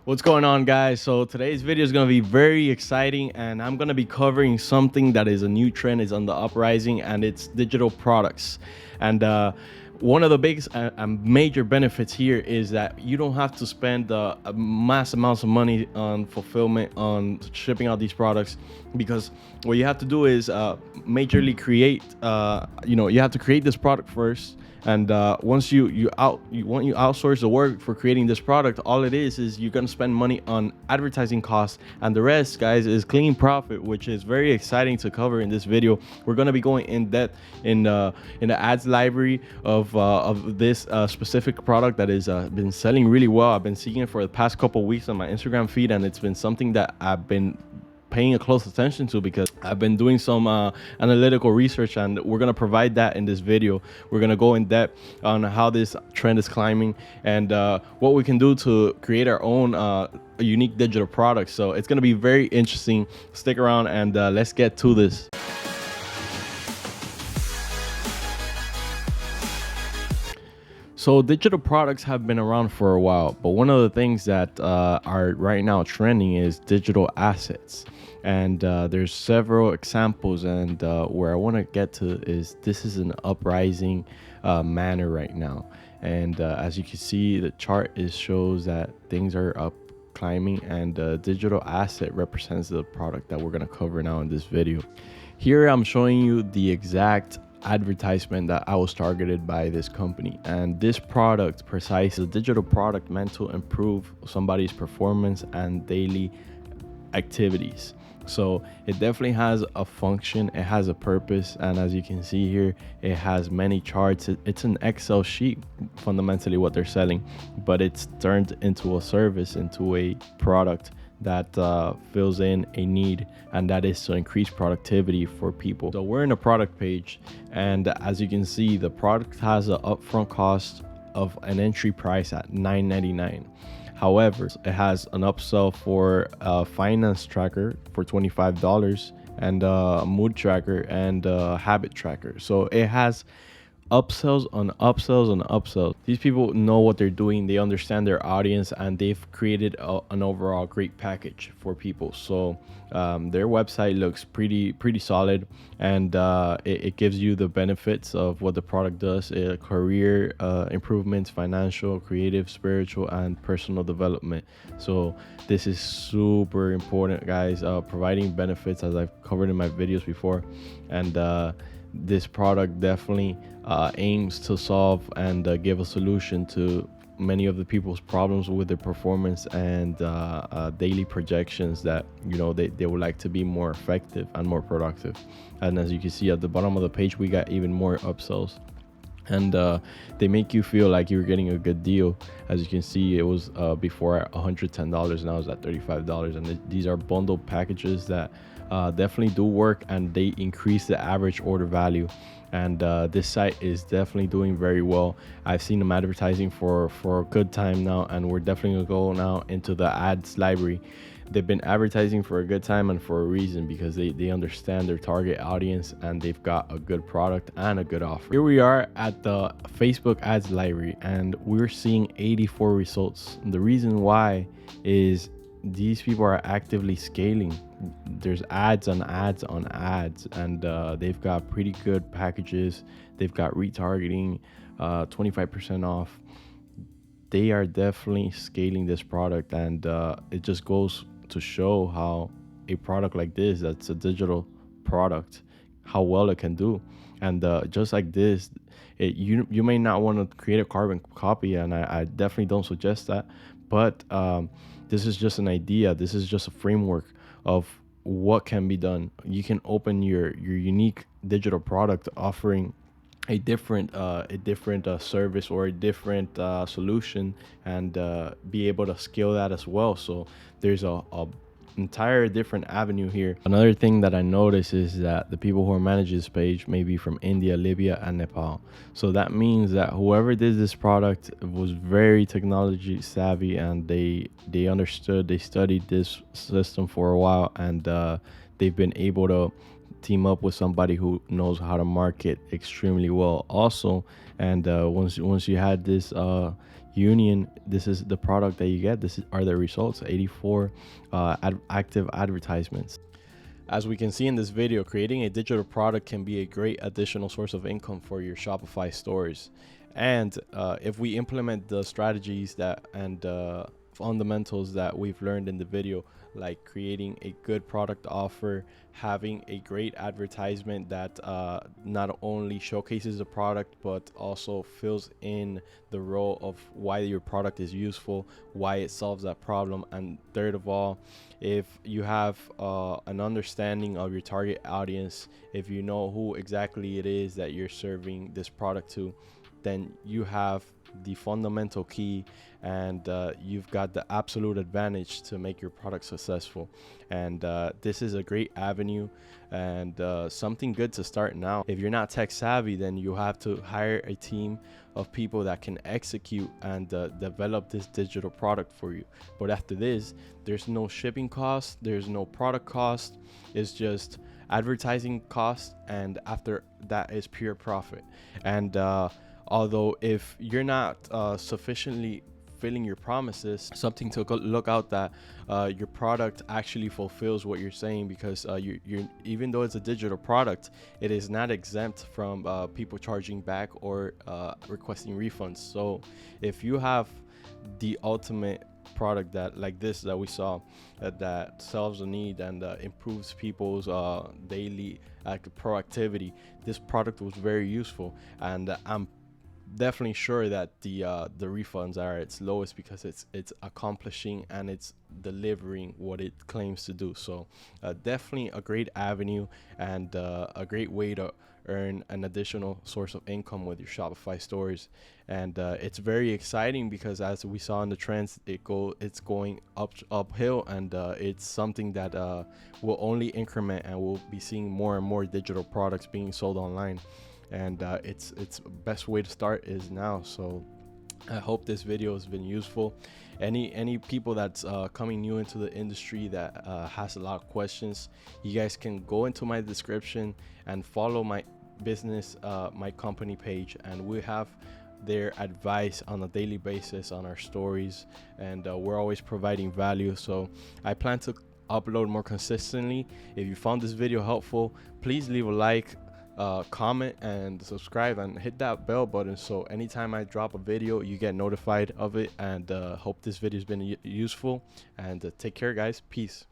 What's going on, guys? So today's video is going to be very exciting, and I'm going to be covering something that is a new trend, is on the uprising, and it's digital products. And one of the biggest and major benefits here is that you don't have to spend mass amounts of money on fulfillment, on shipping out these products, because what you have to do is majorly create. You have to create this product first. And once you outsource the work for creating this product, all it is you're gonna spend money on advertising costs, and the rest, guys, is clean profit, which is very exciting to cover in this video. We're gonna be going in depth in the ads library of this specific product that is been selling really well. I've been seeing it for the past couple of weeks on my Instagram feed, and it's been something that I've been paying a close attention to because I've been doing some analytical research, and we're going to provide that in this video. We're going to go in depth on how this trend is climbing and what we can do to create our own unique digital products. So it's going to be very interesting. Stick around and let's get to this. So digital products have been around for a while, but one of the things that are right now trending is digital assets. And there's several examples, and where I want to get to is this is an uprising manner right now. And as you can see, the chart shows that things are up, climbing, and digital asset represents the product that we're going to cover now in this video. Here I'm showing you the exact advertisement that I was targeted by this company, and this product precisely, a digital product meant to improve somebody's performance and daily activities. So it definitely has a function, it has a purpose, and as you can see here, it has many charts. It's an Excel sheet, fundamentally what they're selling, but it's turned into a service, into a product that fills in a need, and that is to increase productivity for people. So we're in a product page, and as you can see, the product has an upfront cost of an entry price at $9.99. However, it has an upsell for a finance tracker for $25 and a mood tracker and a habit tracker. So it has upsells on upsells on upsells. These people know what they're doing, they understand their audience, and they've created an overall great package for people. So their website looks pretty solid, and it gives you the benefits of what the product does: career improvements, financial, creative, spiritual, and personal development. So this is super important, guys, providing benefits, as I've covered in my videos before. And this product definitely aims to solve and give a solution to many of the people's problems with their performance and daily projections, that they would like to be more effective and more productive. And as you can see at the bottom of the page, we got even more upsells, and they make you feel like you're getting a good deal. As you can see, it was before at $110, now it's at $35, and these are bundled packages that definitely do work, and they increase the average order value. And this site is definitely doing very well. I've seen them advertising for a good time now, and we're definitely gonna go now into the ads library. They've been advertising for a good time and for a reason, because they understand their target audience, and they've got a good product and a good offer. Here we are at the Facebook ads library, and we're seeing 84 results. The reason why is these people are actively scaling. There's ads on ads on ads, and they've got pretty good packages. They've got retargeting, 25% off. They are definitely scaling this product, and it just goes to show how a product like this, that's a digital product, how well it can do. And just like this, you may not want to create a carbon copy, and I definitely don't suggest that, but this is just an idea. This is just a framework of what can be done. You can open your unique digital product offering a different service or a different solution, and be able to scale that as well. So there's a entire different avenue here. Another thing that I noticed is that the people who are managing this page may be from India, Libya, and Nepal. So that means that whoever did this product was very technology savvy, and they understood, they studied this system for a while, and they've been able to team up with somebody who knows how to market extremely well also. And once you had this union, this is the product that you get. Are the results. 84 active advertisements. As we can see in this video, creating a digital product can be a great additional source of income for your Shopify stores. And if we implement the strategies and fundamentals that we've learned in the video, like creating a good product offer, having a great advertisement that not only showcases the product but also fills in the role of why your product is useful, why it solves that problem, and third of all, if you have an understanding of your target audience, if you know who exactly it is that you're serving this product to, then you have the fundamental key, and you've got the absolute advantage to make your product successful. And this is a great avenue and something good to start now. If you're not tech savvy, then you have to hire a team of people that can execute and develop this digital product for you. But after this, there's no shipping cost, there's no product cost, it's just advertising cost, and after that is pure profit. And although if you're not sufficiently filling your promises, something to look out that your product actually fulfills what you're saying, because you're even though it's a digital product, it is not exempt from people charging back or requesting refunds. So if you have the ultimate product that like this that we saw that solves a need and improves people's daily proactivity, this product was very useful, and I'm definitely sure that the refunds are at its lowest because it's accomplishing and it's delivering what it claims to do. So definitely a great avenue and a great way to earn an additional source of income with your Shopify stores. And it's very exciting because, as we saw in the trends, it's going uphill, and it's something that will only increment, and we'll be seeing more and more digital products being sold online. And it's best way to start is now. So I hope this video has been useful. Any people that's coming new into the industry that has a lot of questions, you guys can go into my description and follow my business, my company page, and we have their advice on a daily basis on our stories, and we're always providing value. So I plan to upload more consistently. If you found this video helpful, please leave a like, comment, and subscribe, and hit that bell button so anytime I drop a video you get notified of it. And hope this video has been useful, and take care guys. Peace.